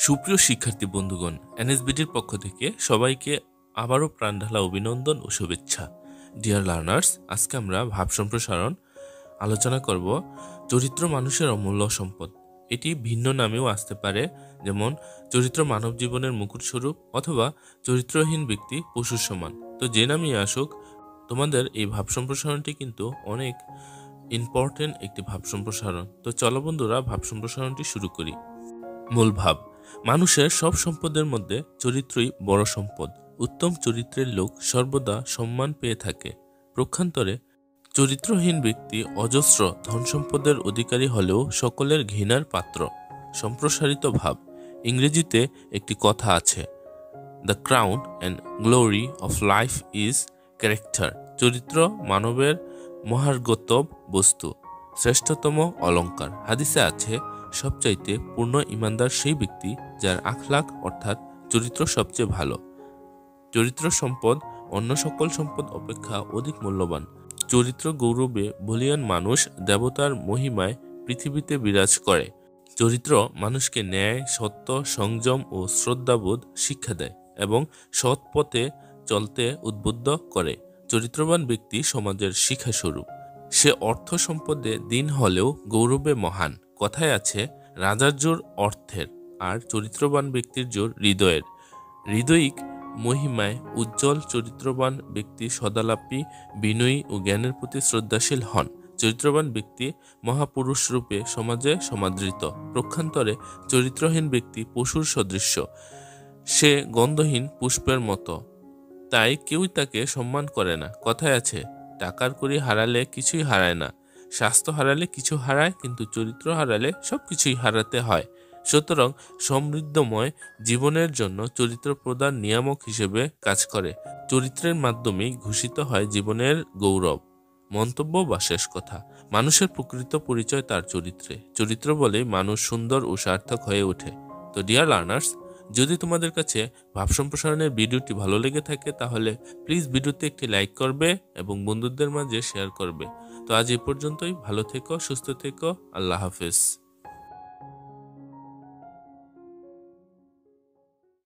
সুপ্রিয় শিক্ষার্থী বন্ধুগণ, এনএসবিটির পক্ষ থেকে সবাইকে আবারও প্রাণঢালা অভিনন্দন ও শুভেচ্ছা। ডিয়ার লার্নার্স, আজকে আমরা ভাব সম্প্রসারণ আলোচনা করব। চরিত্র মানুষের অমূল্য সম্পদ। এটি ভিন্ন নামেও আসতে পারে, যেমন চরিত্র মানব জীবনের মুকুট স্বরূপ অথবা চরিত্রহীন ব্যক্তি পশুর সমান। তো যে নামই আসুক, তোমাদের এই ভাব সম্প্রসারণটি কিন্তু অনেক ইম্পর্টেন্ট একটি ভাব সম্প্রসারণ। তো চলো বন্ধুরা, ভাব সম্প্রসারণটি শুরু করি। মূল ভাব: মানুষের সব সম্পদের মধ্যে চরিত্রই বড় সম্পদ। উত্তম চরিত্রের লোক সর্বদা সম্মান পেয়ে থাকে। পক্ষান্তরে চরিত্রহীন ব্যক্তি অজস্র ধন সম্পদের অধিকারী হলেও সকলের ঘৃণার পাত্র। সম্প্রসারিত ভাব: ইংরেজিতে একটি কথা আছে, the crown and glory of life is character. চরিত্র মানবের মহার্গতব বস্তু, শ্রেষ্ঠতম অলঙ্কার। হাদিসে আছে, সবচাইতে পূর্ণ ইমানদার সেই ব্যক্তি যার আখলাক অর্থাৎ চরিত্র সবচেয়ে ভালো। চরিত্র সম্পদ অন্য সকল সম্পদ অপেক্ষা অধিক মূল্যবান। চরিত্র গৌরবে বলীয়ান মানুষ দেবতার মহিমায় পৃথিবীতে বিরাজ করে। চরিত্র মানুষকে ন্যায়, সত্য, সংযম ও শ্রদ্ধাবোধ শিক্ষা দেয় এবং সৎ পথে চলতে উদ্বুদ্ধ করে। চরিত্রবান ব্যক্তি সমাজের শিক্ষাস্বরূপ। সে অর্থ সম্পদে দিন হলেও গৌরবে মহান। কথায় আছে, রাজার জোর অর্থের, আর চরিত্রবান ব্যক্তির জোর হৃদয়ের। হৃদয়িক মহিমায় উজ্জ্বল চরিত্রবান ব্যক্তি সদালাপী, বিনয়ী ও জ্ঞানের প্রতি শ্রদ্ধাশীল হন। চরিত্রবান ব্যক্তি মহাপুরুষ রূপে সমাজে সমাদৃত। পক্ষান্তরে চরিত্রহীন ব্যক্তি পশুর সদৃশ্য। সে গন্ধহীন পুষ্পের মতো, তাই কেউই তাকে সম্মান করে না। কথায় আছে, টাকার কড়ি হারালে কিছুই হারায় না, স্বাস্থ্য হারালে কিছু হারায়, কিন্তু চরিত্র হারালে সবকিছুই হারাতে হয়। সুতরাং সমৃদ্ধময় জীবনের জন্য চরিত্র প্রদান নিয়ামক হিসেবে কাজ করে। চরিত্রের মাধ্যমেই ঘোষিত হয় জীবনের গৌরব। মন্তব্য বা শেষ কথা: মানুষের প্রকৃত পরিচয় তার চরিত্রে। চরিত্র বলেই মানুষ সুন্দর ও সার্থক হয়ে ওঠে। তো ডিয়ার লার্নার্স, যদি তোমাদের কাছে ভাব সম্প্রসারণের ভিডিওটি ভালো লেগে থাকে তাহলে প্লিজ ভিডিওতে একটি লাইক করবে এবং বন্ধুদের মাঝে শেয়ার করবে। তো আজ এই পর্যন্তই। ভালো থেকো, সুস্থ থেকো। আল্লাহ হাফেজ।